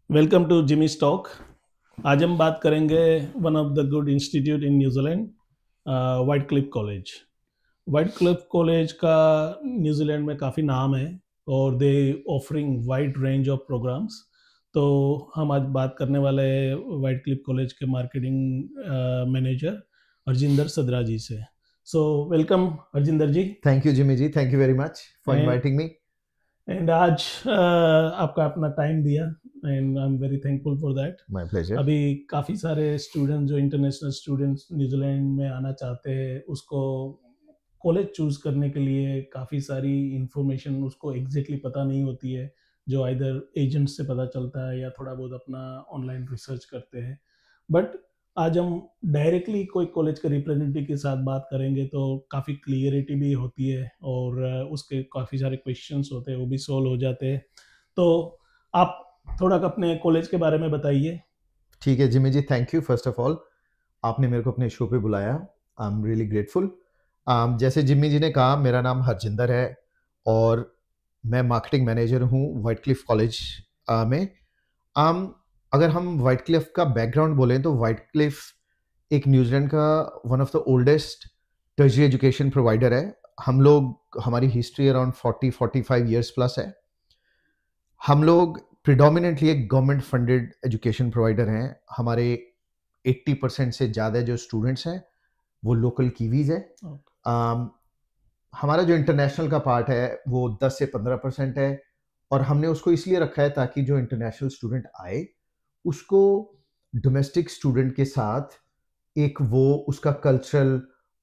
Welcome to Jimmy stock. आज हम बात करेंगे one of the good institute in New Zealand, White Cliff College. White Cliff College का New Zealand में काफ़ी नाम है और they offering wide range of programmes. तो हम आज बात करने वाले हैं वाइट क्लिफ कॉलेज के मार्केटिंग मैनेजर हरजिंदर सदरा जी से। So welcome Harjinder ji. Thank you Jimmy ji, thank you very much for inviting me. And आज आपका अपना टाइम दिया and I am very thankful for that. My pleasure. अभी काफ़ी सारे स्टूडेंट जो इंटरनेशनल स्टूडेंट्स न्यूजीलैंड में आना चाहते हैं, उसको कॉलेज चूज करने के लिए काफ़ी सारी इंफॉर्मेशन उसको एग्जैक्टली पता नहीं होती है, जो आइदर एजेंट से पता चलता है या थोड़ा बहुत अपना ऑनलाइन रिसर्च करते हैं। बट आज हम डायरेक्टली कोई कॉलेज के रिप्रेजेंटेटिव के साथ बात करेंगे तो काफ़ी क्लियरिटी भी होती है और उसके काफ़ी सारे क्वेश्चंस होते हैं, वो भी सॉल्व हो जाते हैं। तो आप थोड़ा अपने कॉलेज के बारे में बताइए। ठीक है Jimmy ji, thank you first of all, आपने मेरे को अपने शो पे बुलाया। I am really grateful. जैसे जिमी जी ने कहा, मेरा नाम हरजिंदर है और मैं मार्केटिंग मैनेजर हूँ वाइट क्लिफ कॉलेज में। um, अगर हम वाइट क्लिफ का बैकग्राउंड बोलें तो वाइट क्लिफ एक न्यूजीलैंड का one of the oldest tertiary education provider है। हमारी हिस्ट्री अराउंड 40-45 ईयर्स प्लस है। हम लोग प्रिडोमिनेंटली एक गवर्नमेंट फंडेड एजुकेशन प्रोवाइडर हैं। हमारे 80% से ज़्यादा जो स्टूडेंट्स हैं वो लोकल कीवीज हैं। um, हमारा जो इंटरनेशनल का पार्ट है वो 10 से 15% है और हमने उसको इसलिए रखा है ताकि जो इंटरनेशनल स्टूडेंट आए उसको डोमेस्टिक स्टूडेंट के साथ एक वो उसका कल्चरल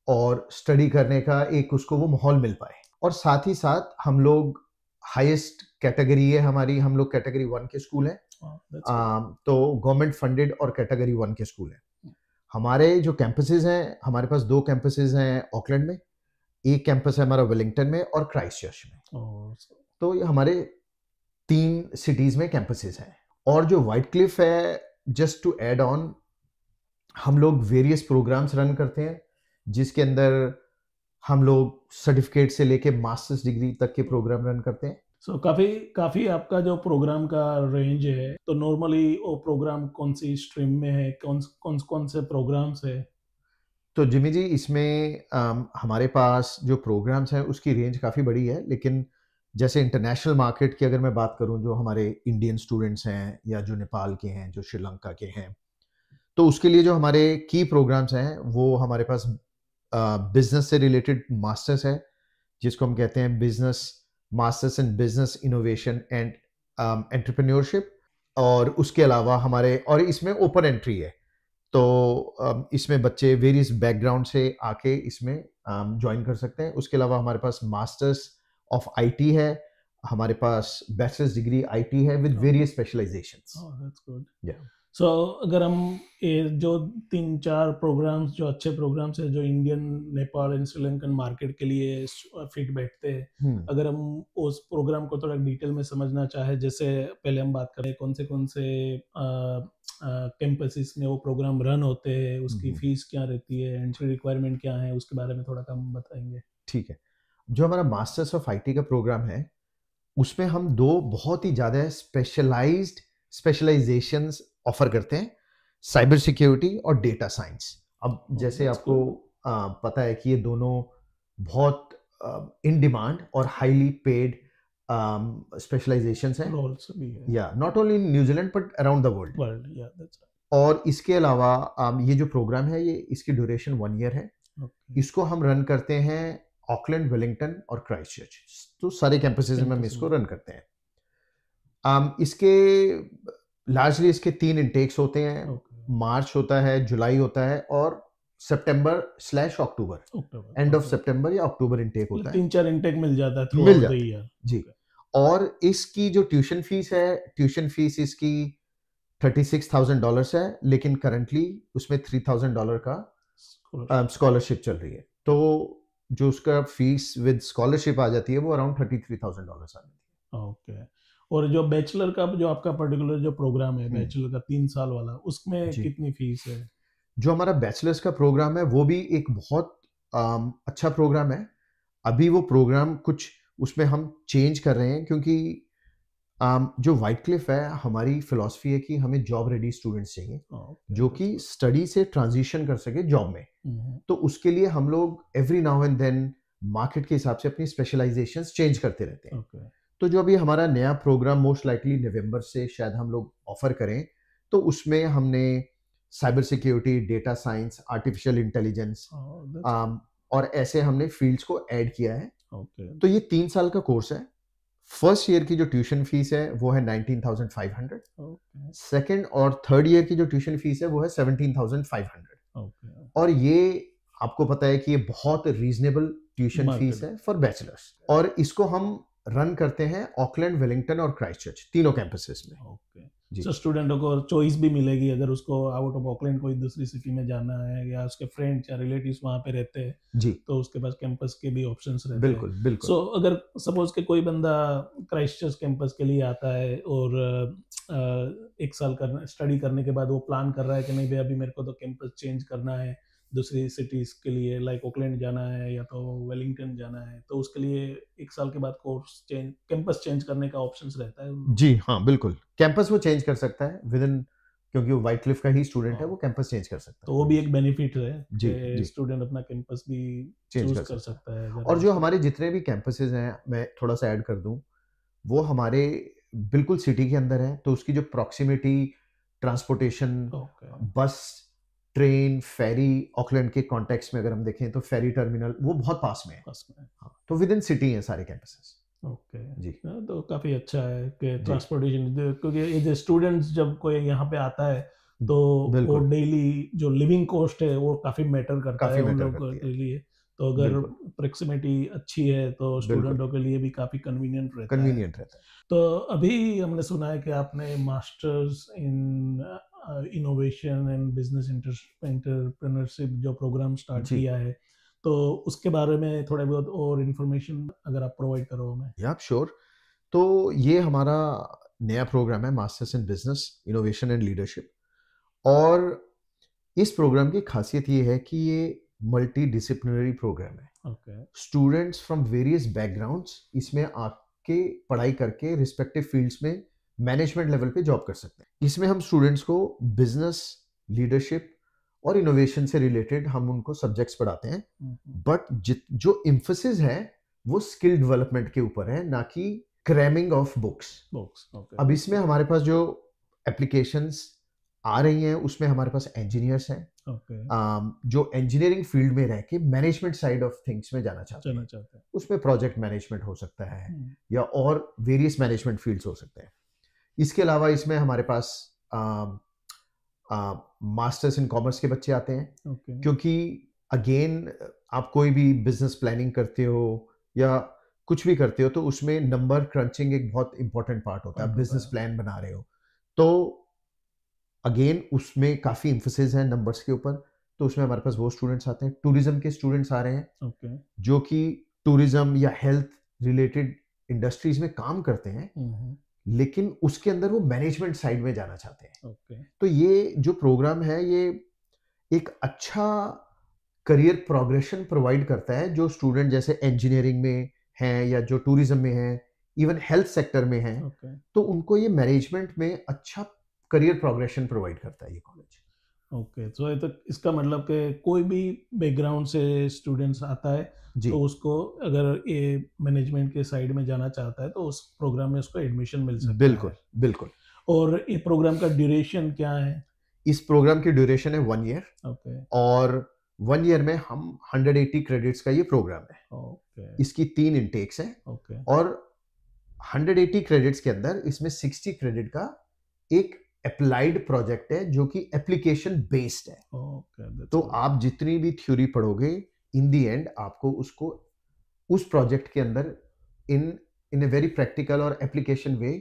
और स्टडी करने का एक उसको वो माहौल मिल पाए। और साथ ही साथ हम लोग हाईएस्ट कैटेगरी है हमारी, हम लोग कैटेगरी 1 के स्कूल हैं। तो गवर्नमेंट फंडेड और कैटेगरी 1 के स्कूल हैं। हमारे जो कैंपसेस हैं, हमारे पास 2 कैंपसेस हैं ऑकलैंड में, एक कैंपस है हमारा वेलिंगटन में और क्राइस्टचर्च में। तो ये हमारे 3 सिटीज में कैंपसेस हैं। और जो वाइट क्लिफ है, जस्ट टू ऐड ऑन, हम लोग वेरियस प्रोग्राम्स रन करते हैं जिसके अंदर हम लोग सर्टिफिकेट से लेके मास्टर्स डिग्री तक के प्रोग्राम रन करते हैं। सो काफ़ी काफ़ी आपका जो प्रोग्राम का रेंज है, तो नॉर्मली वो प्रोग्राम कौन सी स्ट्रीम में है, कौन कौन कौन से प्रोग्राम्स है? तो जिमी जी, इसमें हमारे पास जो प्रोग्राम्स हैं उसकी रेंज काफ़ी बड़ी है, लेकिन जैसे इंटरनेशनल मार्केट की अगर मैं बात करूं, जो हमारे इंडियन स्टूडेंट्स हैं या जो नेपाल के हैं, जो श्रीलंका के हैं, तो उसके लिए जो हमारे की प्रोग्राम्स हैं वो हमारे पास बिजनेस से रिलेटेड मास्टर्स है, जिसको हम कहते हैं business masters in business innovation and entrepreneurship. और उसके अलावा हमारे, और इसमें ओपन एंट्री है, तो इसमें बच्चे वेरियस बैकग्राउंड से आके इसमें ज्वाइन कर सकते हैं। उसके अलावा हमारे पास मास्टर्स ऑफ आईटी है, हमारे पास बैचलर्स डिग्री आईटी है with various specialisations. That's good. या सो अगर हम ये जो 3-4 प्रोग्राम्स, जो अच्छे प्रोग्राम्स है जो Indian, Nepal and Sri Lankan market के लिए फिट बैठते हैं, अगर हम उस प्रोग्राम को थोड़ा डिटेल में समझना चाहे, जैसे पहले हम बात करें कौन से कैंपसेस में वो प्रोग्राम रन होते हैं, उसकी फीस क्या रहती है, एंट्री रिक्वायरमेंट क्या है, उसके बारे में थोड़ा कम बताएंगे। ठीक है। जो हमारा मास्टर्स ऑफ आईटी का प्रोग्राम है उसमें हम 2 बहुत ही ज़्यादा स्पेशलाइज्ड स्पेशलाइजेशंस ऑफर करते हैं, साइबर सिक्योरिटी और डेटा साइंस। अब जैसे that's आपको good. पता है कि ये दोनों बहुत इन डिमांड और हाईली पेड स्पेशलाइजेशंस हैं, रोल्स भी है, या not only in New Zealand but around the world. World, या दैट्स और इसके अलावा ये जो प्रोग्राम है, ये इसकी ड्यूरेशन 1 ईयर है। ओके। इसको हम रन करते हैं ऑकलैंड, वेलिंगटन और क्राइस्टचर्च, तो सारे कैंपसेस में हम इसको रन करते हैं। इसके लार्जली इसके 3 इंटेक्स होते हैं। मार्च होता है, जुलाई होता है और सितंबर/अक्टूबर, एंड ऑफ सितंबर या अक्टूबर इंटेक होता है। 3-4 इंटेक मिल जाता है थ्रू मिल आउट द जाते हैं ईयर जी। और इसकी जो ट्यूशन फीस है, ट्यूशन फीस इसकी $36,000 है, लेकिन करंटली उसमें $3,000 का स्कॉलरशिप चल रही है। तो जो उसका फीस विद स्कॉलरशिप आ जाती है वो अराउंड $33,000 आ जाती है। ओके। और जो बैचलर का जो आपका पर्टिकुलर जो प्रोग्राम है, बैचलर का 3 साल वाला, उसमें जी। कितनी फीस है? जो हमारा बैचलर्स का प्रोग्राम है वो भी एक बहुत अच्छा प्रोग्राम है। अभी वो प्रोग्राम कुछ उसमें हम चेंज कर रहे हैं, क्योंकि जो व्हाइट क्लिफ है, हमारी फिलॉसफी है कि हमें जॉब रेडी स्टूडेंट्स चाहिए, ओके, जो दैट्स कि गुड। स्टडी से ट्रांजिशन कर सके जॉब में। हम्म। तो उसके लिए हम लोग every now and then market के हिसाब से अपनी स्पेशलाइजेशंस चेंज करते रहते हैं। ओके। तो जो अभी हमारा नया प्रोग्राम मोस्ट लाइकली नवंबर से शायद हम लोग ऑफर करें, तो उसमें हमने cyber security, data science, artificial intelligence that's और ऐसे हमने फील्ड्स को ऐड किया है। ओके। तो ये 3 साल का कोर्स है। फर्स्ट ईयर की जो ट्यूशन फीस है वो है 19,500। ओके। सेकंड और थर्ड ईयर की जो ट्यूशन फीस है वो है 17,500। ओके। और ये आपको पता है कि ये बहुत रीजनेबल ट्यूशन फीस मार्केट। है फॉर बैचलर्स, और इसको हम रन करते हैं ऑकलैंड, वेलिंगटन और क्राइस्टचर्च, तीनों कैंपसेस में। ओके। जी। सो स्टूडेंटों को चॉइस भी मिलेगी अगर उसको आउट ऑफ ऑकलैंड कोई दूसरी सिटी में जाना है, या उसके फ्रेंड्स या रिलेटिव्स वहाँ पे रहते हैं, जी, तो उसके पास कैंपस के भी ऑप्शंस रहते हैं। बिल्कुल, बिल्कुल। सो अगर सपोज के कोई बंदा क्राइस्टचर्च कैंपस के लिए आता है और एक साल स्टडी करने के बाद वो प्लान कर रहा है कि नहीं भाई अभी मेरे को तो कैंपस चेंज करना है दूसरी सिटीज के लिए, लाइक ऑकलैंड जाना है या तो वेलिंगटन जाना है, तो उसके लिए एक साल के बाद कोर्स चेंज, कैंपस चेंज करने का ऑप्शंस रहता है उन लोगों जी, हाँ, बिल्कुल। कैंपस वो चेंज कर सकता है विदिन, क्योंकि वो व्हाइट क्लिफ का ही स्टूडेंट है, को। वो कैंपस चेंज कर सकता तो है वो कोई भी भी। एक बेनिफिट है जी, कि जी, स्टूडेंट अपना कैंपस भी चेंज चूज कर कर सकता है। सकता है अगर और जो उसको। हमारे जितने भी कैंपसेस हैं, मैं थोड़ा-सा ऐड कर दूँ, वो हमारे बिल्कुल सिटी के अंदर हैं, तो उसकी जो प्रॉक्सिमिटी, ट्रांसपोर्टेशन, ओके। बस, ट्रेन, फेरी, ऑकलैंड के कॉन्टेक्स्ट में अगर हम देखें तो फेरी टर्मिनल वो बहुत पास में है। बस में। हाँ, तो विदिन सिटी हैं सारे कैंपसेस। ओके। जी, तो काफ़ी अच्छा है कि जी, ट्रांसपोर्टेशन, क्योंकि ये जो स्टूडेंट्स जब कोई यहाँ पे आता है तो वो बिल्कुल, डेली जो लिविंग कॉस्ट है वो काफ़ी मैटर करता है काफ़ी उन मैटर लोगों करती है। के लिए। तो अगर बिल्कुल, प्रोक्सिमिटी अच्छी है तो बिल्कुल, स्टूडेंटों के लिए भी काफ़ी कन्वीनियंट रहता है। कन्वीनिएंट रहता है। तो अभी हमने सुना है कि आपने masters in innovation and business entrepreneurship जो प्रोग्राम स्टार्ट जी, किया है, तो उसके बारे में थोड़ा बहुत और इन्फॉर्मेशन अगर आप प्रोवाइड करो हमें। या श्योर। तो ये हमारा नया प्रोग्राम है, masters in business, innovation and leadership. और इस प्रोग्राम की खासियत ये है कि ये मल्टी डिसिप्लिनरी प्रोग्राम है। Okay. Students from various backgrounds इसमें आके पढ़ाई करके रिस्पेक्टिव फील्ड्स में मैनेजमेंट लेवल पे जॉब कर सकते हैं। इसमें हम स्टूडेंट्स को बिजनेस, लीडरशिप और इनोवेशन से रिलेटेड हम उनको सब्जेक्ट्स पढ़ाते हैं। बट जो इम्फोसिस है वो स्किल डेवलपमेंट के ऊपर है, ना कि cramming of books. Books. Okay, अब दैट्स इसमें गुड। हमारे पास जो एप्लीकेशंस आ रही हैं उसमें हमारे पास इंजीनियर्स हैं, ओके। जो इंजीनियरिंग फील्ड में रह के मैनेजमेंट साइड ऑफ थिंग्स में जाना चाहते जाना हैं। चाहते हैं। उसमें प्रोजेक्ट मैनेजमेंट हो सकता है हम्म। या और वेरियस मैनेजमेंट फील्ड्स हो सकते हैं। इसके अलावा इसमें हमारे पास मास्टर्स इन कॉमर्स के बच्चे आते हैं, ओके। क्योंकि अगेन आप कोई भी बिजनेस प्लानिंग करते हो या कुछ भी करते हो तो उसमें नंबर क्रंचिंग एक बहुत इंपॉर्टेंट पार्ट होता है। आप पार्ट होता बिजनेस है। प्लान बना रहे हो तो अगेन उसमें काफ़ी एम्फोसिस है नंबर्स के ऊपर, तो उसमें हमारे पास वो स्टूडेंट्स आते हैं। टूरिज्म के स्टूडेंट्स आ रहे हैं, ओके। जो कि टूरिज्म या हेल्थ रिलेटेड इंडस्ट्रीज में काम करते हैं, हम्म। लेकिन उसके अंदर वो मैनेजमेंट साइड में जाना चाहते हैं। ओके। तो ये जो प्रोग्राम है ये एक अच्छा करियर प्रोग्रेशन प्रोवाइड करता है, जो स्टूडेंट जैसे इंजीनियरिंग में हैं या जो टूरिज्म में हैं, इवन हेल्थ सेक्टर में हैं, ओके। तो उनको ये मैनेजमेंट में अच्छा करियर प्रोग्रेशन प्रोवाइड करता है ये कॉलेज। ओके, तो ये तो इसका मतलब कि कोई भी बैकग्राउंड से स्टूडेंट्स आता है जी, तो उसको अगर ये मैनेजमेंट के साइड में जाना चाहता है तो उस प्रोग्राम में उसको एडमिशन मिल सकता बिल्कुल, है। बिल्कुल। और ये प्रोग्राम का ड्यूरेशन क्या है? इस प्रोग्राम की ड्यूरेशन है 1 ईयर, ओके। और 1 ईयर में हम 180 क्रेडिट्स का ये प्रोग्राम है। ओके। इसकी 3 इनटेक्स हैं, ओके। और 180 क्रेडिट्स के अंदर इसमें 60 क्रेडिट का एक एप्लाइड प्रोजेक्ट है जो कि एप्लीकेशन बेस्ड है। ओके, दैट्स तो गुड। आप जितनी भी थ्योरी पढ़ोगे, इन द एंड आपको उसको उस प्रोजेक्ट के अंदर इन इन अ वेरी प्रैक्टिकल और एप्लीकेशन वे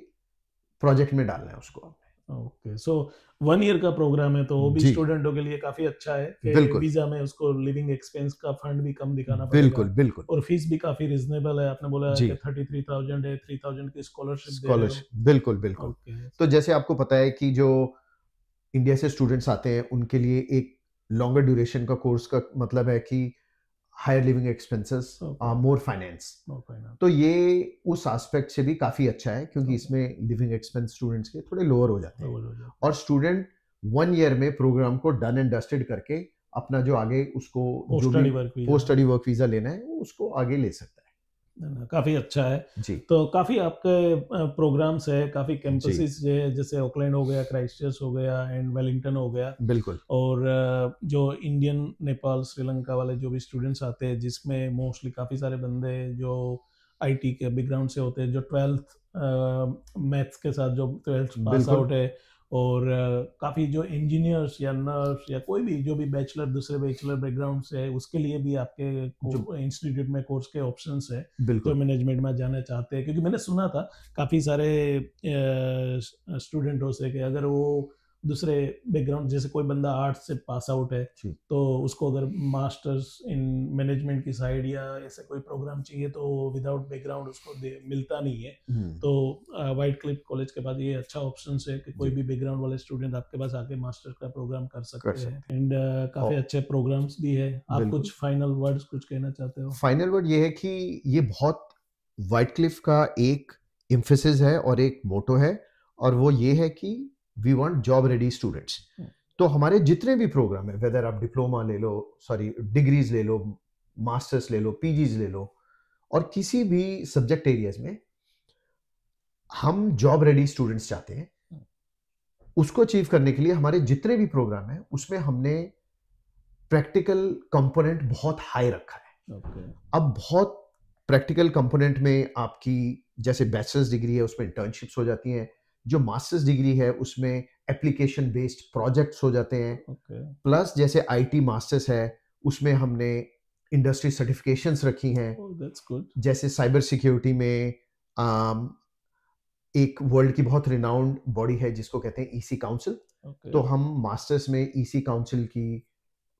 प्रोजेक्ट में डालना है उसको आपने। ओके, सो 1 ईयर का प्रोग्राम है तो वो भी जी, स्टूडेंटों के लिए काफ़ी अच्छा है कि बिल्कुल, वीज़ा में उसको लिविंग एक्सपेंस का फंड भी कम दिखाना बिल्कुल, पड़ेगा, बिल्कुल। और फीस भी काफ़ी रीज़नेबल है। आपने बोला जी, कि 33,000 है, 3,000 की स्कॉलरशिप दे रहे हो। स्कॉलरशिप, बिल्कुल, बिल्कुल। ओके। तो जैसे आपको पता है कि जो इंडिया से स्टूडेंट्स आते हैं, उनके लिए एक लॉन्गर ड्यूरेशन का कोर्स का मतलब है कि हायर लिविंग एक्सपेंसेस, मोर फाइनेंस। तो ये उस एस्पेक्ट से भी काफ़ी अच्छा है, क्योंकि इसमें लिविंग एक्सपेंस स्टूडेंट्स के थोड़े लोअर हो जाते हैं, और स्टूडेंट 1 ईयर में प्रोग्राम को डन एंड डस्टेड करके अपना जो आगे उसको जो भी पोस्ट स्टडी वर्क वीज़ा लेना है वो उसको आगे ले सकता है। काफ़ी अच्छा है जी। तो काफ़ी आपके प्रोग्राम्स है, काफ़ी कैंपसेस है, जैसे ऑकलैंड हो गया, क्राइस्टचर्च हो गया एंड वेलिंगटन हो गया। बिल्कुल। और जो इंडियन, नेपाल, श्रीलंका वाले जो भी स्टूडेंट्स आते हैं, जिसमें मोस्टली काफ़ी सारे बंदे जो आईटी के बैकग्राउंड से होते हैं, जो 12th मैथ्स के साथ जो 12th पास आउट है, और काफ़ी जो इंजीनियर्स या नर्स या कोई भी जो भी बैचलर, दूसरे बैचलर बैकग्राउंड से है, उसके लिए भी आपके इंस्टीट्यूट में कोर्स के ऑप्शंस है जो मैनेजमेंट में जाना चाहते हैं। क्योंकि मैंने सुना था काफ़ी सारे स्टूडेंटों से कि अगर वो दूसरे बैकग्राउंड, जैसे कोई बंदा आर्ट्स से पास आउट है तो उसको अगर मास्टर्स इन मैनेजमेंट की साइड या ऐसे कोई प्रोग्राम चाहिए तो विदाउट बैकग्राउंड उसको मिलता नहीं है। तो व्हाइट क्लिफ कॉलेज के बाद ये अच्छा ऑप्शन है कि कोई भी बैकग्राउंड वाले स्टूडेंट आपके पास आके मास्टर का प्रोग्राम कर सकते हैं। एंड काफ़ी अच्छे प्रोग्राम्स भी है। आप कुछ फाइनल वर्ड्स कुछ कहना चाहते हो? फाइनल वर्ड ये है कि ये बहुत व्हाइट क्लिफ का एक एम्फेसिस है और एक मोटो है, और वो ये है कि we want job ready students. तो हमारे जितने भी प्रोग्राम है, वेदर आप डिप्लोमा ले लो, डिग्रीज ले लो, मास्टर्स ले लो, पीजीज ले लो, और किसी भी सब्जेक्ट एरियाज में हम जॉब रेडी स्टूडेंट्स चाहते हैं। उसको अचीव करने के लिए हमारे जितने भी प्रोग्राम है उसमें हमने प्रैक्टिकल कंपोनेंट बहुत हाई रखा है। अब बहुत प्रैक्टिकल कंपोनेंट में आपकी जैसे बैचलर्स डिग्री है उसमें इंटर्नशिप्स हो जाती हैं, जो मास्टर्स डिग्री है उसमें एप्लीकेशन बेस्ड प्रोजेक्ट्स हो जाते हैं, प्लस जैसे आईटी मास्टर्स है उसमें हमने इंडस्ट्री सर्टिफिकेशंस रखी हैं। जैसे साइबर सिक्योरिटी में एक वर्ल्ड की बहुत रिनाउंड बॉडी है जिसको कहते हैं ईसी काउंसिल। तो हम मास्टर्स में ईसी काउंसिल की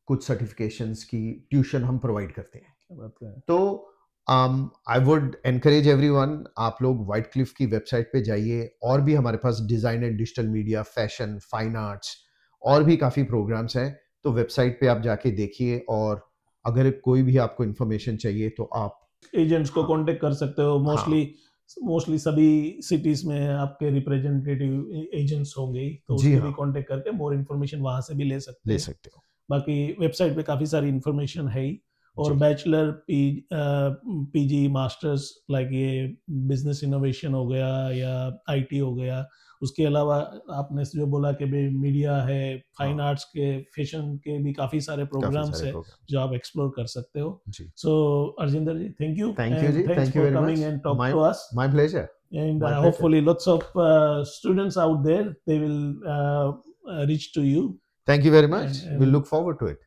कुछ सर्टिफिकेशंस की ट्यूशन हम प्रोवाइड करते हैं। तो आई वुड एनकरेज एवरीवन, आप लोग व्हाइट क्लिफ की वेबसाइट पे जाइए, और भी हमारे पास design and digital media, fashion, fine arts और भी काफ़ी प्रोग्राम्स हैं। तो वेबसाइट पे आप जाके देखिए, और अगर कोई भी आपको इन्फॉर्मेशन चाहिए तो आप एजेंट्स को कांटेक्ट कर सकते हो। मोस्टली सभी सिटीज में आपके रिप्रेजेंटेटिव एजेंट्स होंगे, तो उससे भी कांटेक्ट करके मोर इन्फॉर्मेशन वहां से भी ले सकते हो। बाकी वेबसाइट पे काफ़ी सारी इन्फॉर्मेशन है ही। और बैचलर, पीजी, मास्टर्स, लाइक ये बिजनेस इनोवेशन हो गया या आईटी हो गया, उसके अलावा आपने जो बोला कि भी मीडिया है, फाइन आर्ट्स के, फैशन के भी काफ़ी सारे प्रोग्राम्स है जो आप एक्सप्लोर कर सकते हो। So Arjinder ji, thank you ji, thanks for coming and talk to us. My pleasure. And hopefully lots of students out there, they will reach to you. Thank you very much. We'll look forward to it.